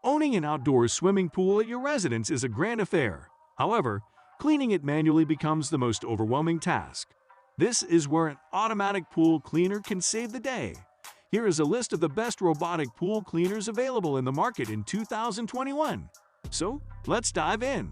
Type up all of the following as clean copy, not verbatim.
Owning an outdoor swimming pool at your residence is a grand affair. However, cleaning it manually becomes the most overwhelming task. This is where an automatic pool cleaner can save the day. Here is a list of the best robotic pool cleaners available in the market in 2021. So, let's dive in.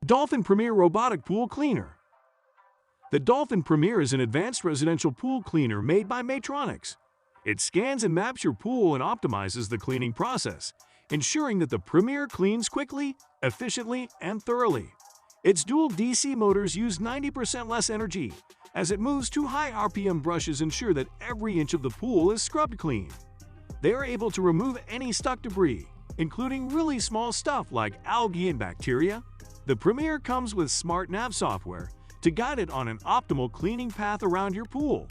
Dolphin Premier Robotic Pool Cleaner. The Dolphin Premier is an advanced residential pool cleaner made by Maytronics. It scans and maps your pool and optimizes the cleaning process, ensuring that the Premier cleans quickly, efficiently, and thoroughly. Its dual DC motors use 90% less energy, as it moves 2 high RPM brushes ensure that every inch of the pool is scrubbed clean. They are able to remove any stuck debris, including really small stuff like algae and bacteria. The Premier comes with smart nav software to guide it on an optimal cleaning path around your pool.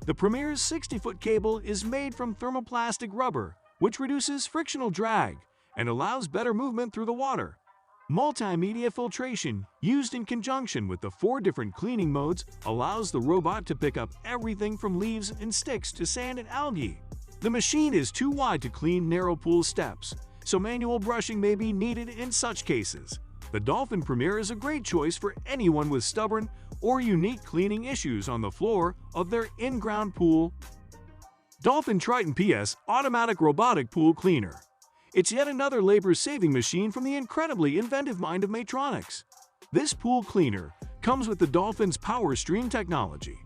The Premier's 60-foot cable is made from thermoplastic rubber, which reduces frictional drag and allows better movement through the water. Multimedia filtration, used in conjunction with the 4 different cleaning modes, allows the robot to pick up everything from leaves and sticks to sand and algae. The machine is too wide to clean narrow pool steps, so manual brushing may be needed in such cases. The Dolphin Premier is a great choice for anyone with stubborn or unique cleaning issues on the floor of their in-ground pool. Dolphin Triton PS Automatic Robotic Pool Cleaner. It's yet another labor-saving machine from the incredibly inventive mind of Maytronics. This pool cleaner comes with the Dolphin's Power Stream technology.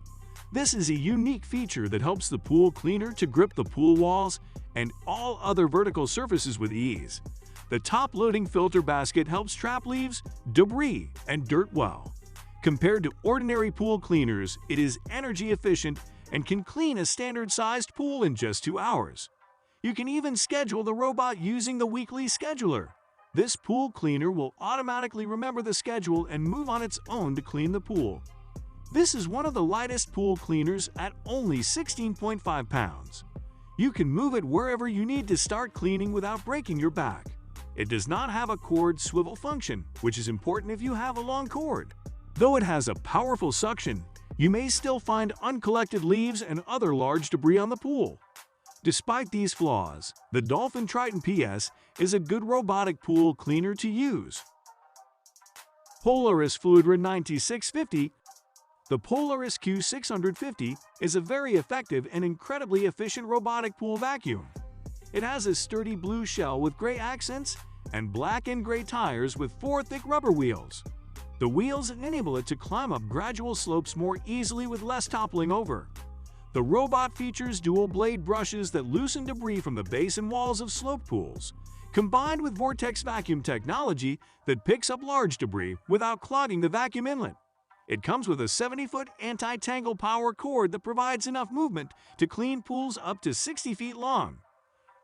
This is a unique feature that helps the pool cleaner to grip the pool walls and all other vertical surfaces with ease. The top-loading filter basket helps trap leaves, debris, and dirt well. Compared to ordinary pool cleaners, it is energy efficient and can clean a standard-sized pool in just 2 hours. You can even schedule the robot using the weekly scheduler. This pool cleaner will automatically remember the schedule and move on its own to clean the pool. This is one of the lightest pool cleaners at only 16.5 pounds. You can move it wherever you need to start cleaning without breaking your back. It does not have a cord swivel function, which is important if you have a long cord. Though it has a powerful suction, you may still find uncollected leaves and other large debris on the pool. Despite these flaws, the Dolphin Triton PS is a good robotic pool cleaner to use. Polaris Fluidra 9650. The Polaris Q650 is a very effective and incredibly efficient robotic pool vacuum. It has a sturdy blue shell with gray accents and black and gray tires with 4 thick rubber wheels. The wheels enable it to climb up gradual slopes more easily with less toppling over. The robot features dual-blade brushes that loosen debris from the base and walls of slope pools, combined with vortex vacuum technology that picks up large debris without clogging the vacuum inlet. It comes with a 70-foot anti-tangle power cord that provides enough movement to clean pools up to 60 feet long.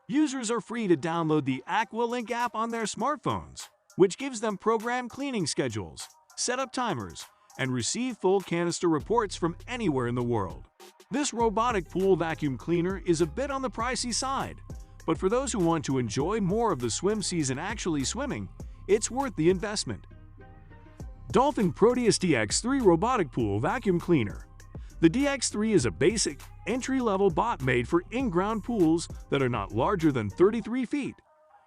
Users are free to download the AquaLink app on their smartphones, which gives them programmed cleaning schedules, set up timers, and receive full canister reports from anywhere in the world. This robotic pool vacuum cleaner is a bit on the pricey side, but for those who want to enjoy more of the swim season actually swimming, it's worth the investment. Dolphin Proteus DX3 Robotic Pool Vacuum Cleaner. The DX3 is a basic, entry-level bot made for in-ground pools that are not larger than 33 feet.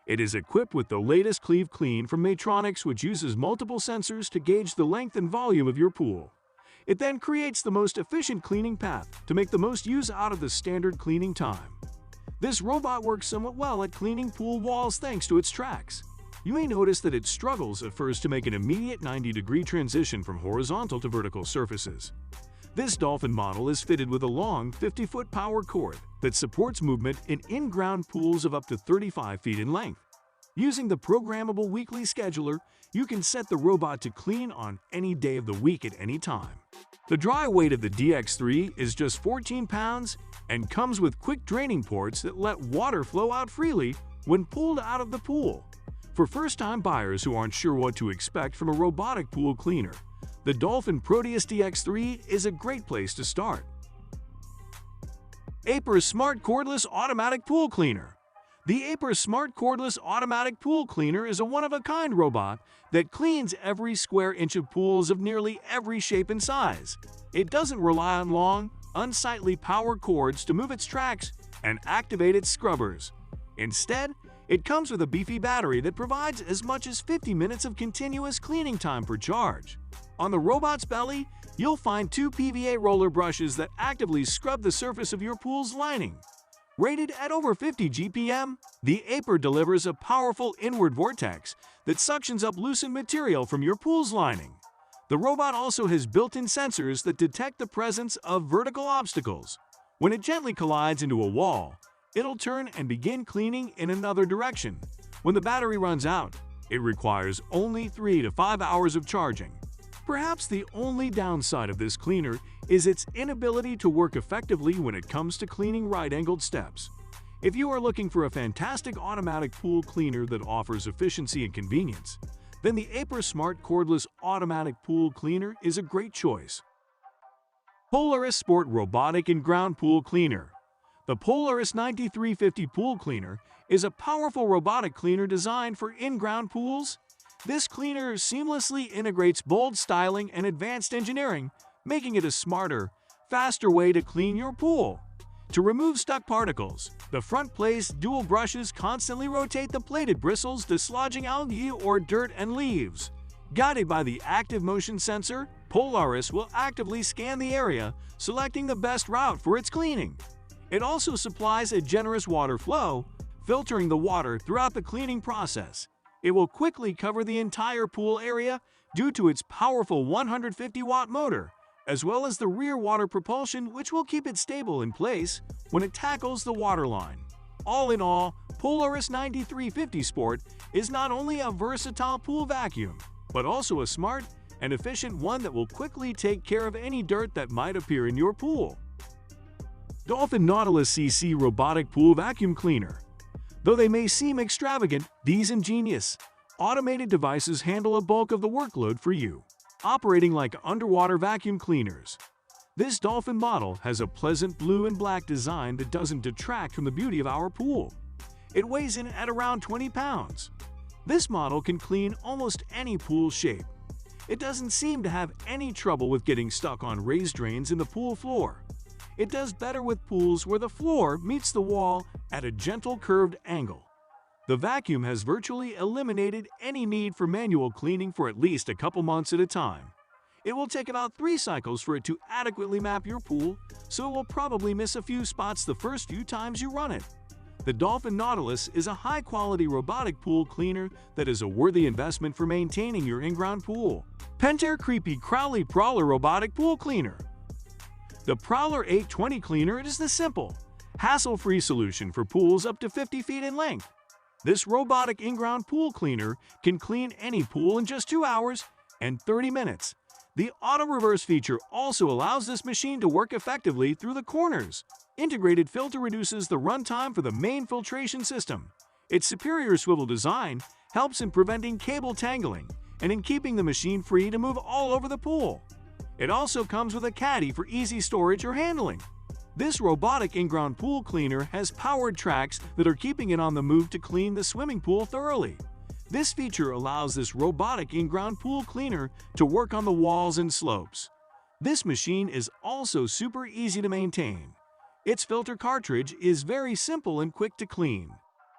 It is equipped with the latest Cleave Clean from Maytronics, which uses multiple sensors to gauge the length and volume of your pool. It then creates the most efficient cleaning path to make the most use out of the standard cleaning time. This robot works somewhat well at cleaning pool walls thanks to its tracks. You may notice that it struggles at first to make an immediate 90-degree transition from horizontal to vertical surfaces. This Dolphin model is fitted with a long 50-foot power cord that supports movement in in-ground pools of up to 35 feet in length. Using the programmable weekly scheduler, you can set the robot to clean on any day of the week at any time. The dry weight of the DX3 is just 14 pounds and comes with quick draining ports that let water flow out freely when pulled out of the pool. For first-time buyers who aren't sure what to expect from a robotic pool cleaner, the Dolphin Proteus DX3 is a great place to start. Aiper Smart Cordless Automatic Pool Cleaner. The Aiper Smart cordless automatic pool cleaner is a one-of-a-kind robot that cleans every square inch of pools of nearly every shape and size. It doesn't rely on long, unsightly power cords to move its tracks and activate its scrubbers. Instead, it comes with a beefy battery that provides as much as 50 minutes of continuous cleaning time per charge. On the robot's belly, you'll find 2 PVA roller brushes that actively scrub the surface of your pool's lining. Rated at over 50 GPM, the Aiper delivers a powerful inward vortex that suctions up loosened material from your pool's lining. The robot also has built-in sensors that detect the presence of vertical obstacles. When it gently collides into a wall, it'll turn and begin cleaning in another direction. When the battery runs out, it requires only 3 to 5 hours of charging. Perhaps the only downside of this cleaner is its inability to work effectively when it comes to cleaning right-angled steps. If you are looking for a fantastic automatic pool cleaner that offers efficiency and convenience, then the Aiper Smart cordless automatic pool cleaner is a great choice. Polaris Sport Robotic In-Ground Pool Cleaner. The Polaris 9350 Pool Cleaner is a powerful robotic cleaner designed for in-ground pools. This cleaner seamlessly integrates bold styling and advanced engineering, making it a smarter, faster way to clean your pool. To remove stuck particles, the front-placed dual brushes constantly rotate the plated bristles, dislodging algae or dirt and leaves. Guided by the active motion sensor, Polaris will actively scan the area, selecting the best route for its cleaning. It also supplies a generous water flow, filtering the water throughout the cleaning process. It will quickly cover the entire pool area due to its powerful 150-watt motor, as well as the rear water propulsion, which will keep it stable in place when it tackles the water line. All in all, Polaris 9350 Sport is not only a versatile pool vacuum, but also a smart and efficient one that will quickly take care of any dirt that might appear in your pool. Dolphin Nautilus CC Robotic Pool Vacuum Cleaner. Though they may seem extravagant, these ingenious, automated devices handle a bulk of the workload for you, operating like underwater vacuum cleaners. This Dolphin model has a pleasant blue and black design that doesn't detract from the beauty of our pool. It weighs in at around 20 pounds. This model can clean almost any pool shape. It doesn't seem to have any trouble with getting stuck on raised drains in the pool floor. It does better with pools where the floor meets the wall at a gentle curved angle. The vacuum has virtually eliminated any need for manual cleaning for at least a couple months at a time. It will take about 3 cycles for it to adequately map your pool, so it will probably miss a few spots the first few times you run it. The Dolphin Nautilus is a high-quality robotic pool cleaner that is a worthy investment for maintaining your in-ground pool. Pentair Kreepy Krauly Prowler Robotic Pool Cleaner. The Prowler 820 cleaner is the simple, hassle-free solution for pools up to 50 feet in length. This robotic in-ground pool cleaner can clean any pool in just 2 hours and 30 minutes. The auto-reverse feature also allows this machine to work effectively through the corners. Integrated filter reduces the runtime for the main filtration system. Its superior swivel design helps in preventing cable tangling and in keeping the machine free to move all over the pool. It also comes with a caddy for easy storage or handling. This robotic in-ground pool cleaner has powered tracks that are keeping it on the move to clean the swimming pool thoroughly. This feature allows this robotic in-ground pool cleaner to work on the walls and slopes. This machine is also super easy to maintain. Its filter cartridge is very simple and quick to clean.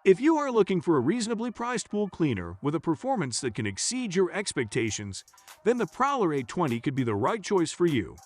If you are looking for a reasonably priced pool cleaner with a performance that can exceed your expectations, then the Prowler 820 could be the right choice for you.